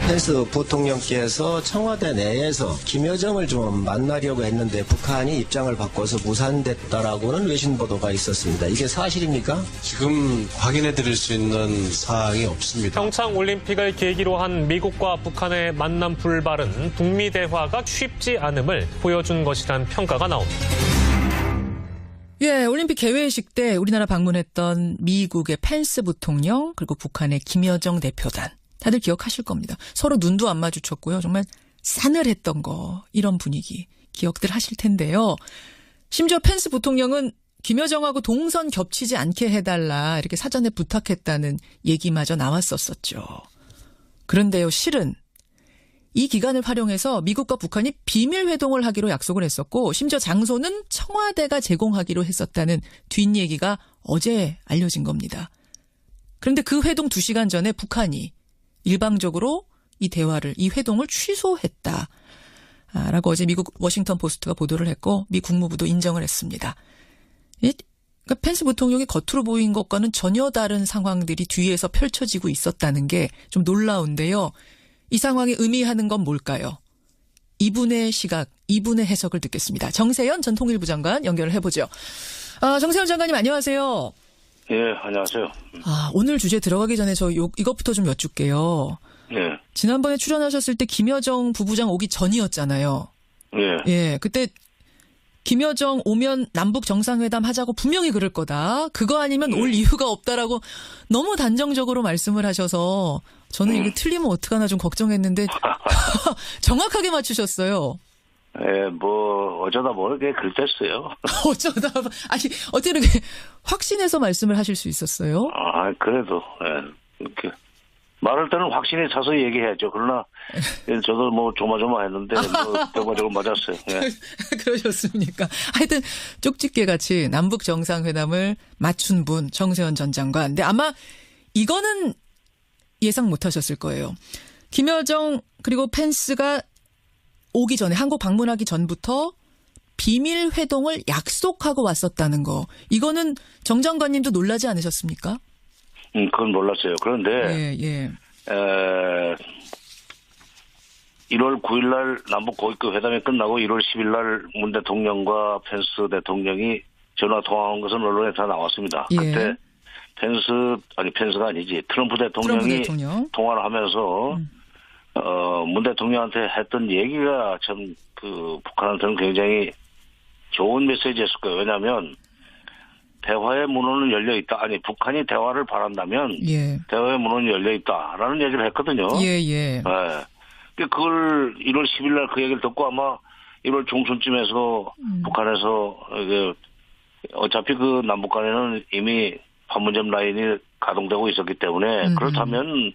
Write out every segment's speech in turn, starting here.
펜스 부통령께서 청와대 내에서 김여정을 좀 만나려고 했는데 북한이 입장을 바꿔서 무산됐다라고는 외신 보도가 있었습니다. 이게 사실입니까? 지금 확인해 드릴 수 있는 사항이 없습니다. 평창 올림픽을 계기로 한 미국과 북한의 만남 불발은 북미 대화가 쉽지 않음을 보여준 것이란 평가가 나옵니다. 예, 올림픽 개회식 때 우리나라 방문했던 미국의 펜스 부통령 그리고 북한의 김여정 대표단. 다들 기억하실 겁니다. 서로 눈도 안 마주쳤고요. 정말 싸늘했던 거 이런 분위기 기억들 하실 텐데요. 심지어 펜스 부통령은 김여정하고 동선 겹치지 않게 해달라 이렇게 사전에 부탁했다는 얘기마저 나왔었죠. 그런데요. 실은 이 기간을 활용해서 미국과 북한이 비밀 회동을 하기로 약속을 했었고 심지어 장소는 청와대가 제공하기로 했었다는 뒷얘기가 어제 알려진 겁니다. 그런데 그 회동 2시간 전에 북한이 일방적으로 이 대화를, 이 회동을 취소했다. 라고 어제 미국 워싱턴 포스트가 보도를 했고 미 국무부도 인정을 했습니다. 그러니까 펜스 부통령이 겉으로 보인 것과는 전혀 다른 상황들이 뒤에서 펼쳐지고 있었다는 게 좀 놀라운데요. 이 상황이 의미하는 건 뭘까요? 이분의 시각, 이분의 해석을 듣겠습니다. 정세현 전 통일부 장관 연결을 해보죠. 정세현 장관님 안녕하세요. 예, 안녕하세요. 오늘 주제 들어가기 전에 저 이것부터 좀 여쭙게요. 예. 지난번에 출연하셨을 때 김여정 부부장 오기 전이었잖아요. 예. 예, 그때 김여정 오면 남북 정상회담 하자고 분명히 그럴 거다. 그거 아니면 올 이유가 없다라고 너무 단정적으로 말씀을 하셔서 저는 이게 틀리면 어떡하나 좀 걱정했는데 정확하게 맞추셨어요. 예, 어쩌다 이렇게 글댔어요. 어쩌다, 어떻게 이렇게 확신해서 말씀을 하실 수 있었어요? 그래도, 이렇게. 말할 때는 확신에 차서 얘기해야죠. 그러나, 저도 조마조마했는데, 결과적으로 맞았어요. 예. 그러셨습니까? 하여튼, 쪽집게 같이 남북 정상회담을 맞춘 분, 정세현 전 장관. 근데 아마 이거는 예상 못 하셨을 거예요. 김여정, 그리고 펜스가 오기 전에 한국 방문하기 전부터 비밀 회동을 약속하고 왔었다는 거. 이거는 정 장관님도 놀라지 않으셨습니까? 그건 몰랐어요. 그런데 1월 9일 날 남북 고위급 회담이 끝나고 1월 10일 날 문 대통령과 펜스 대통령이 전화 통화한 것은 언론에 다 나왔습니다. 예. 그때 펜스가 아니지. 트럼프 대통령이 통화를 하면서 문 대통령한테 했던 얘기가 참 북한한테는 굉장히 좋은 메시지였을 거예요. 왜냐하면 대화의 문은 열려 있다. 북한이 대화를 바란다면 대화의 문은 열려 있다라는 얘기를 했거든요. 예. 그걸 1월 10일 날 그 얘기를 듣고 아마 1월 중순쯤에서 북한에서 어차피 그 남북 간에는 이미 판문점 라인이 가동되고 있었기 때문에 그렇다면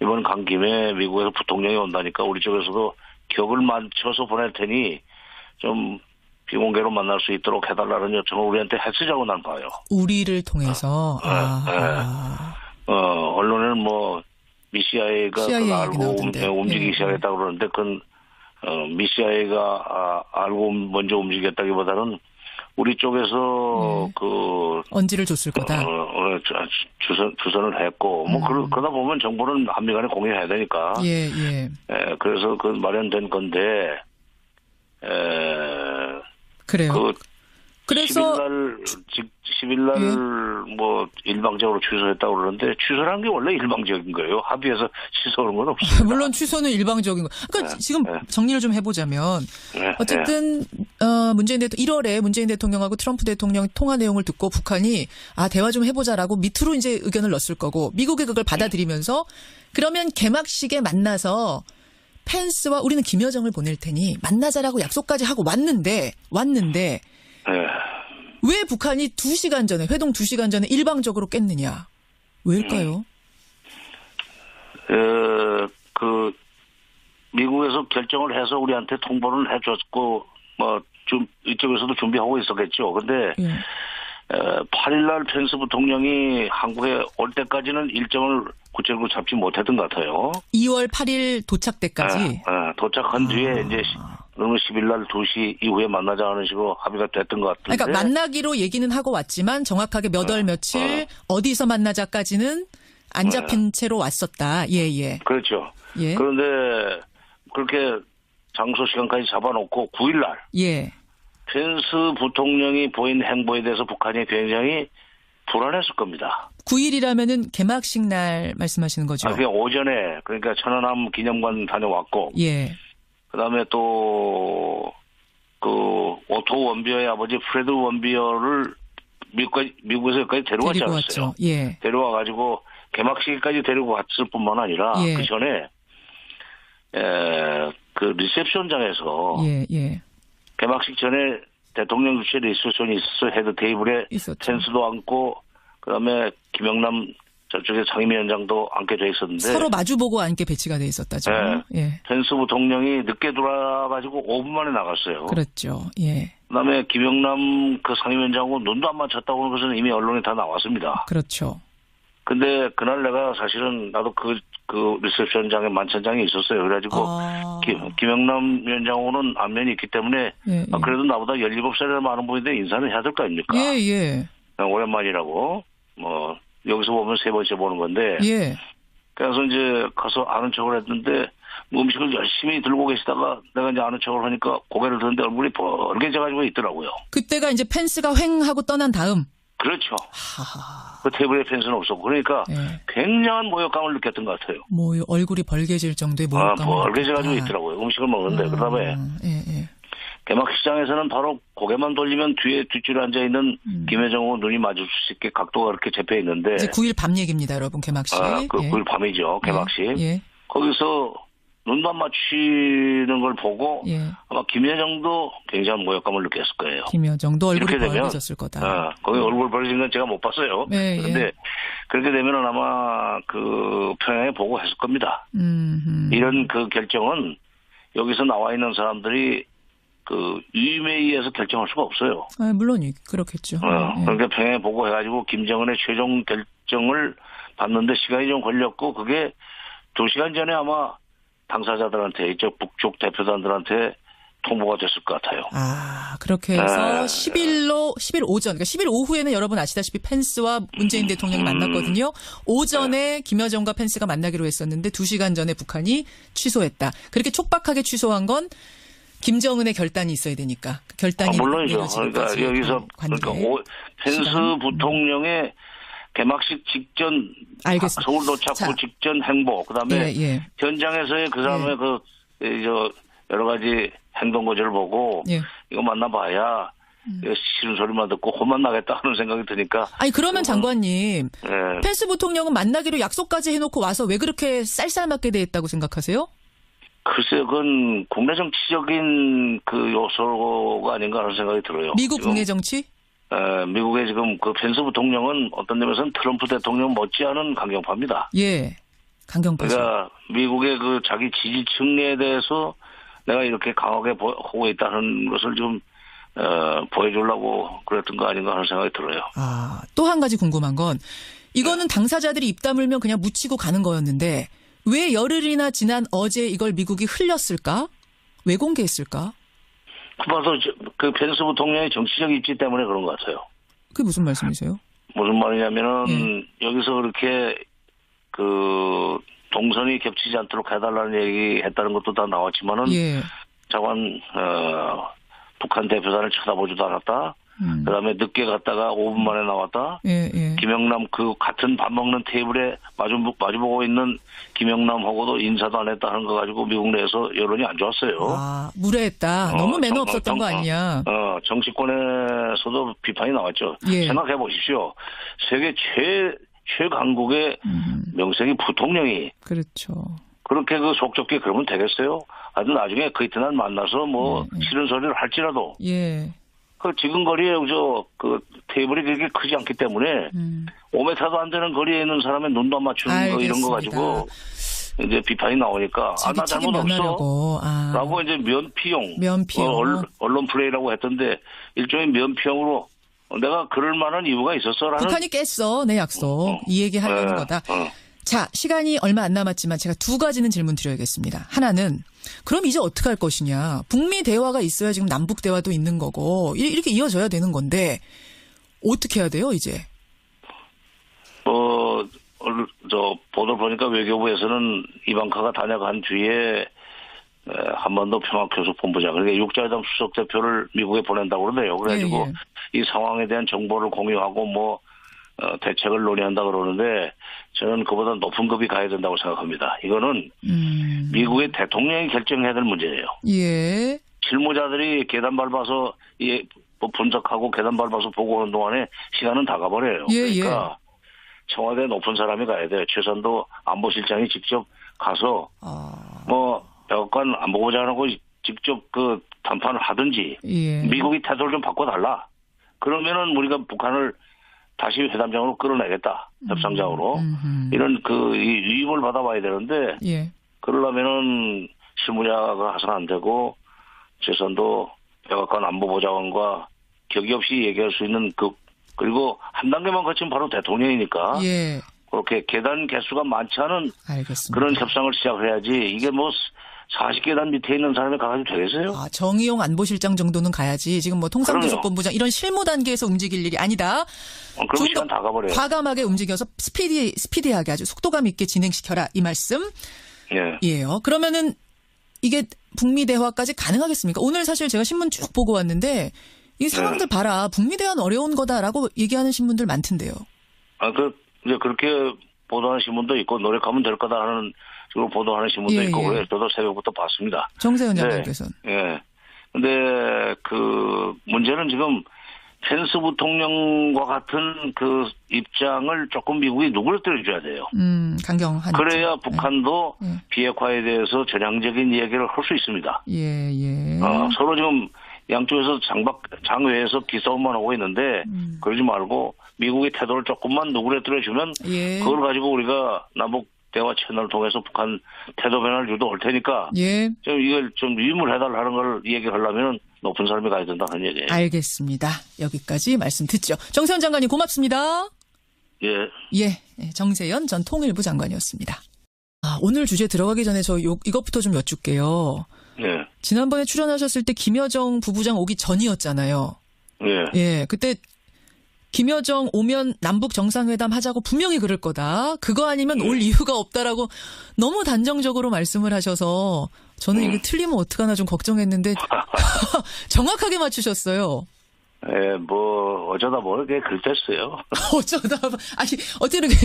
이번 간 김에 미국에서 부통령이 온다니까 우리 쪽에서도 격을 맞춰서 보낼 테니 좀 비공개로 만날 수 있도록 해달라는 요청을 우리한테 했으자고 난 봐요. 우리를 통해서. 언론에는 미CIA가 알고 움직이기 시작했다고 그러는데 그건 미CIA가 알고 먼저 움직였다기보다는 우리 쪽에서 언지를 줬을 거다. 주선을 했고 그러다 보면 정보는 한미 간에 공유해야 되니까. 예. 그래서 마련된 건데. 그래요. 그래서 10일 날 일방적으로 취소했다고 그러는데 취소라는 게 원래 일방적인 거예요. 합의해서 취소하는 건 없습니다. 물론 취소는 일방적인 거. 그러니까 지금 정리를 좀 해보자면 어쨌든 문재인 대통령 1월에 문재인 대통령하고 트럼프 대통령 통화 내용을 듣고 북한이 대화 좀 해보자라고 밑으로 이제 의견을 넣었을 거고 미국이 그걸 받아들이면서 그러면 개막식에 만나서 펜스와 우리는 김여정을 보낼 테니 만나자라고 약속까지 하고 왔는데 왜 북한이 2시간 전에 회동 2시간 전에 일방적으로 깼느냐? 왜일까요? 미국에서 결정을 해서 우리한테 통보를 해줬고 이쪽에서도 준비하고 있었겠죠. 근데 8일 날 펜스 부통령이 한국에 올 때까지는 일정을 구체적으로 잡지 못했던 것 같아요. 2월 8일 도착 때까지? 도착한 뒤에 이제 그러면 10일 날 2시 이후에 만나자 하는 식으로 합의가 됐던 것 같은데. 그러니까 만나기로 얘기는 하고 왔지만 정확하게 몇 월 며칠 어디서 만나자까지는 안 잡힌 채로 왔었다. 예, 예. 그렇죠. 예. 그런데 그렇게 장소 시간까지 잡아놓고 9일날 예. 펜스 부통령이 보인 행보에 대해서 북한이 굉장히 불안했을 겁니다. 9일이라면은 개막식 날 말씀하시는 거죠? 그냥 오전에 그러니까 천안함 기념관 다녀왔고 예. 그다음에 또 그 오토 원비어의 아버지 프레드 원비어를 미국에서 여기까지 데려왔지 데리고 않았어요. 왔죠. 예. 데려와 가지고 개막식까지 데리고 왔을 뿐만 아니라 예. 그 전에 그 리셉션장에서 예, 예. 개막식 전에 대통령 주최 리셉션이 있었어요. 헤드 테이블에 있었죠. 펜스도 앉고 그다음에 김영남 저쪽에 상임위원장도 앉게 돼 있었는데 서로 마주보고 앉게 배치가 돼 있었다죠. 예. 펜스 부통령이 늦게 돌아가지고 5분 만에 나갔어요. 그렇죠. 예. 그다음에 김영남 그 상임위원장하고 눈도 안 맞췄다고 하는 것은 이미 언론에 다 나왔습니다. 그렇죠. 근데 그날 내가 사실은 나도 그 리셉션장에 만찬장에 있었어요. 그래가지고 김영남 위원장하고는 안면이 있기 때문에 예, 예. 그래도 나보다 17살이나 많은 분인데 인사는 해야 될 거 아닙니까? 예, 예. 오랜만이라고 뭐 여기서 보면 세 번째 보는 건데 예. 그래서 이제 가서 아는 척을 했는데 뭐 음식을 열심히 들고 계시다가 내가 이제 아는 척을 하니까 고개를 드는데 얼굴이 벌개져가지고 있더라고요. 그때가 이제 펜스가 횡하고 떠난 다음. 그렇죠. 하하. 그 테이블에 펜스는 없었고 그러니까 예. 굉장한 모욕감을 느꼈던 것 같아요. 뭐 얼굴이 벌개질 정도의 모욕감을 벌개져가지고 느꼈다. 있더라고요. 음식을 먹는데 그다음에 예, 예. 개막식장에서는 바로 고개만 돌리면 뒤에 뒷줄에 앉아있는 김여정하고 눈이 마주칠 수 있게 각도가 그렇게 잡혀 있는데 이제 9일 밤 얘기입니다, 여러분. 개막식. 그 예. 9일 밤이죠. 개막식. 예. 거기서 눈도 안 맞추는 걸 보고 예. 아마 김여정도 굉장한 모욕감을 느꼈을 거예요. 김여정도 얼굴이 이렇게 되면 벌개졌을 거다. 거기 얼굴 벌어진 건 제가 못 봤어요. 예, 그런데 그렇게 되면은 아마 그 평양에 보고했을 겁니다. 이런 그 결정은 여기서 나와 있는 사람들이 그 위임에 의해서 결정할 수가 없어요. 아, 물론 그렇겠죠. 예. 그러니까 평양에 보고해가지고 김정은의 최종 결정을 받는데 시간이 좀 걸렸고 그게 2시간 전에 아마 당사자들한테 이쪽 북쪽 대표단들한테 통보가 됐을 것 같아요. 아, 그렇게 해서 10일 오전, 그러니까 10일 오후에는 여러분 아시다시피 펜스와 문재인 대통령이 만났거든요. 오전에 김여정과 펜스가 만나기로 했었는데 2시간 전에 북한이 취소했다. 그렇게 촉박하게 취소한 건 김정은의 결단이 있어야 되니까. 그 결단이 물론이죠. 내려질 그러니까 때까지 여기서 그러니까 펜스 시간. 부통령의 개막식 직전 알겠습니다. 서울 도착 후 직전 행보 그다음에 현장에서의 그 사람의 여러 가지 행동 거지를 보고 이거 만나봐야 싫은 소리만 듣고 혼만 나겠다 하는 생각이 드니까. 아니 그러면 장관님 펜스 부통령은 만나기로 약속까지 해놓고 와서 왜 그렇게 쌀쌀맞게 대했다고 생각하세요? 글쎄요, 그건 국내 정치적인 그 요소가 아닌가 하는 생각이 들어요. 미국 국내 정치? 미국의 지금 그 펜스 부통령은 어떤 점에서는 트럼프 대통령 못지않은 강경파입니다. 예, 강경파죠. 그러니까 미국의 그 자기 지지층에 대해서 내가 이렇게 강하게 하고 있다는 것을 좀 보여주려고 그랬던 거 아닌가 하는 생각이 들어요. 아, 또 한 가지 궁금한 건 이거는 당사자들이 입 다물면 그냥 묻히고 가는 거였는데 왜 열흘이나 지난 어제 이걸 미국이 흘렸을까? 왜 공개했을까? 봐서 그 펜스 부통령의 정치적 입지 때문에 그런 것 같아요. 그게 무슨 말씀이세요? 무슨 말이냐면은 여기서 그렇게 그 동선이 겹치지 않도록 해달라는 얘기 했다는 것도 다 나왔지만은 자관 북한 대표단을 쳐다보지도 않았다. 그다음에 늦게 갔다가 5분 만에 나왔다. 김영남 그 같은 밥 먹는 테이블에 마주보고 있는 김영남하고도 인사도 안 했다 하는 거 가지고 미국 내에서 여론이 안 좋았어요. 아, 무례했다. 너무 매너 없었던 거 아니냐. 정치권에서도 비판이 나왔죠. 생각해 보십시오. 세계 최강국의 명색이 부통령이. 그렇죠. 그렇게 그 속 좁게 그러면 되겠어요? 아주 나중에 그 이튿날 만나서 뭐 싫은 소리를 할지라도. 그 지금 거리에 그 테이블이 그렇게 크지 않기 때문에 5m도 안 되는 거리에 있는 사람의 눈도 안 맞추는 거 이런 거 가지고 이제 비판이 나오니까 나 잘못 없어 라고 이제 면피용 언론 플레이라고 했던데 일종의 면피용으로 내가 그럴 만한 이유가 있었어라는 북한이 깼어 내 약속 이 얘기 하려는 거다. 자, 시간이 얼마 안 남았지만 제가 두 가지는 질문 드려야겠습니다. 하나는 그럼 이제 어떻게 할 것이냐. 북미 대화가 있어야 지금 남북 대화도 있는 거고 이렇게 이어져야 되는 건데 어떻게 해야 돼요 이제? 보도를 보니까 외교부에서는 이방카가 다녀간 뒤에 한반도 평화교섭본부장, 그러니까 육자회담 수석대표를 미국에 보낸다고 그러네요. 그래가지고 이 상황에 대한 정보를 공유하고 대책을 논의한다 그러는데 저는 그보다 높은 급이 가야 된다고 생각합니다. 이거는 미국의 대통령이 결정해야 될 문제예요. 예. 실무자들이 계단 밟아서 분석하고 계단 밟아서 보고하는 동안에 시간은 다 가버려요. 그러니까 청와대 높은 사람이 가야 돼요. 최선도 안보실장이 직접 가서 백악관 안보보좌관하고 직접 그談判을 하든지 미국이 태도를 좀 바꿔달라. 그러면은 우리가 북한을 다시 회담장으로 끌어내겠다. 협상장으로. 이런 위임을 받아봐야 되는데 그러려면은 실무자가 가서는 안 되고 최선도 백악관 안보보좌관과 격의 없이 얘기할 수 있는 그리고 한 단계만 거치면 바로 대통령이니까 그렇게 계단 개수가 많지 않은 그런 협상을 시작해야지 이게 40계단 밑에 있는 사람이 가가지고 되겠어요? 정의용 안보실장 정도는 가야지. 지금 통상교섭본부장 이런 실무 단계에서 움직일 일이 아니다. 그럼 시간 다 가버려요. 과감하게 움직여서 스피디하게 아주 속도감 있게 진행시켜라. 이 말씀. 이에요. 그러면은 이게 북미 대화까지 가능하겠습니까? 오늘 사실 제가 신문 쭉 보고 왔는데 이 상황들 봐라. 북미 대화는 어려운 거다라고 얘기하는 신문들 많던데요. 이제 그렇게 보도하는 신문도 있고 노력하면 될 거다 하는 식으로 보도하는 신문도 있고 그래서 저도 새벽부터 봤습니다. 정세현 장관께서는. 근데 문제는 지금 펜스 부통령과 같은 입장을 조금 미국이 누그러뜨려줘야 돼요. 강경한. 그래야 북한도 비핵화에 대해서 전향적인 얘기를 할 수 있습니다. 서로 지금 양쪽에서 장외에서 기싸움만 하고 있는데 그러지 말고 미국의 태도를 조금만 누그러뜨려주면 그걸 가지고 우리가 남북 대화 채널을 통해서 북한 태도 변화를 유도할 테니까 좀 이걸 좀 위임을 해달라는 걸 얘기하려면 높은 사람이 가야 된다는 얘기예요. 알겠습니다. 여기까지 말씀 듣죠. 정세현 장관님 고맙습니다. 정세현 전 통일부 장관이었습니다. 오늘 주제 들어가기 전에 저 이것부터 좀 여쭙게요. 지난번에 출연하셨을 때 김여정 부부장 오기 전이었잖아요. 그때 김여정 오면 남북 정상회담 하자고 분명히 그럴 거다. 그거 아니면 올 이유가 없다라고 너무 단정적으로 말씀을 하셔서 저는 이거 틀리면 어떡하나 좀 걱정했는데 정확하게 맞추셨어요. 어쩌다 이렇게 글댔어요. 어떻게 이렇게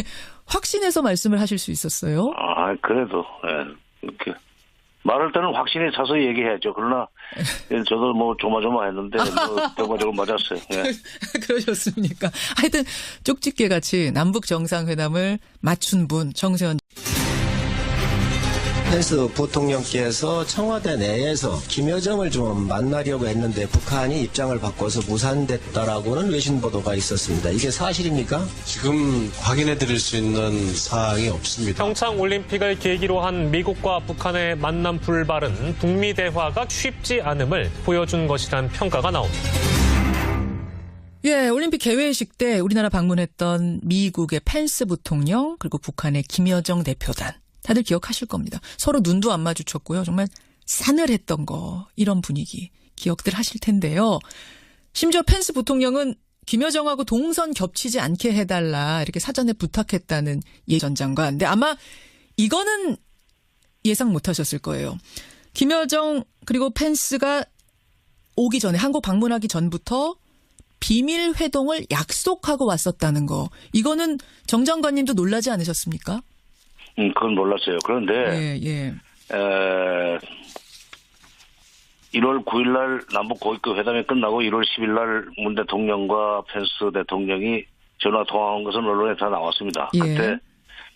확신해서 말씀을 하실 수 있었어요? 그래도, 이렇게. 말할 때는 확신이 차서 얘기해야죠. 그러나, 저도 조마조마했는데, 결과적으로 맞았어요. 그러셨습니까? 하여튼, 쪽집게 같이 남북 정상회담을 맞춘 분, 정세현. 펜스 부통령께서 청와대 내에서 김여정을 좀 만나려고 했는데 북한이 입장을 바꿔서 무산됐다라고는 외신 보도가 있었습니다. 이게 사실입니까? 지금 확인해 드릴 수 있는 사항이 없습니다. 평창 올림픽을 계기로 한 미국과 북한의 만남 불발은 북미 대화가 쉽지 않음을 보여준 것이란 평가가 나옵니다. 올림픽 개회식 때 우리나라 방문했던 미국의 펜스 부통령 그리고 북한의 김여정 대표단. 다들 기억하실 겁니다. 서로 눈도 안 마주쳤고요. 정말 싸늘했던 거 이런 분위기 기억들 하실 텐데요. 심지어 펜스 부통령은 김여정하고 동선 겹치지 않게 해달라 이렇게 사전에 부탁했다는 예 전 장관. 근데 아마 이거는 예상 못하셨을 거예요. 김여정 그리고 펜스가 오기 전에 한국 방문하기 전부터 비밀 회동을 약속하고 왔었다는 거. 이거는 정 장관님도 놀라지 않으셨습니까? 그건 몰랐어요. 그런데 1월 9일 날 남북 고위급 회담이 끝나고 1월 10일 날 문 대통령과 펜스 대통령이 전화 통화한 것은 언론에 다 나왔습니다. 그때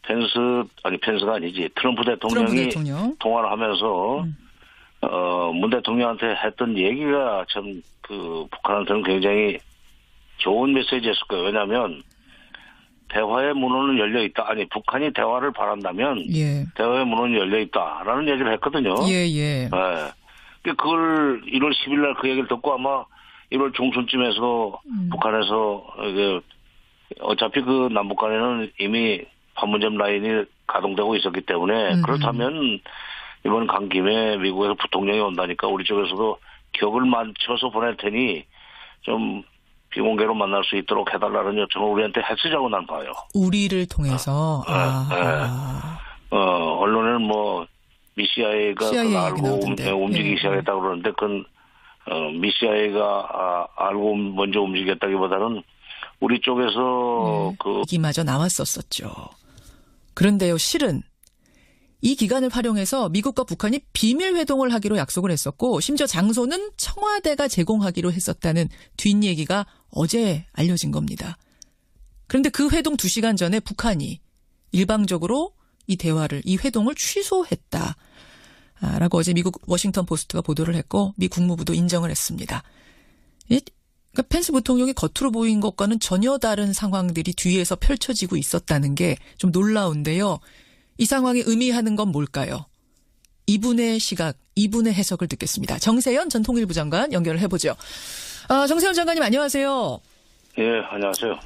펜스가 아니지 트럼프 대통령이 통화를 하면서 문 대통령한테 했던 얘기가 참 북한한테는 굉장히 좋은 메시지였을 거예요. 왜냐하면 대화의 문은 열려 있다. 북한이 대화를 바란다면 대화의 문은 열려 있다라는 얘기를 했거든요. 그걸 1월 10일 날 그 얘기를 듣고 아마 1월 중순쯤에서 북한에서 어차피 남북 간에는 이미 판문점 라인이 가동되고 있었기 때문에 그렇다면 이번 간 김에 미국에서 부통령이 온다니까 우리 쪽에서도 격을 맞춰서 보낼 테니 좀 비공개로 만날 수 있도록 해달라는 요청을 우리한테 했으자고 난 봐요. 우리를 통해서. 언론에는 뭐 미CIA가 CIA 알고 나오던데. 움직이기 시작했다고 그러는데 그건 미CIA가 알고 먼저 움직였다기보다는 우리 쪽에서 얘기마저 나왔었었죠. 그런데요, 실은 이 기간을 활용해서 미국과 북한이 비밀 회동을 하기로 약속을 했었고 심지어 장소는 청와대가 제공하기로 했었다는 뒷얘기가 어제 알려진 겁니다. 그런데 그 회동 2시간 전에 북한이 일방적으로 이 회동을 취소했다. 라고 어제 미국 워싱턴 포스트가 보도를 했고 미 국무부도 인정을 했습니다. 그러니까 펜스 부통령이 겉으로 보인 것과는 전혀 다른 상황들이 뒤에서 펼쳐지고 있었다는 게 좀 놀라운데요. 이 상황이 의미하는 건 뭘까요? 이분의 시각, 이분의 해석을 듣겠습니다. 정세현 전 통일부 장관 연결을 해보죠. 정세현 장관님 안녕하세요. 예, 안녕하세요.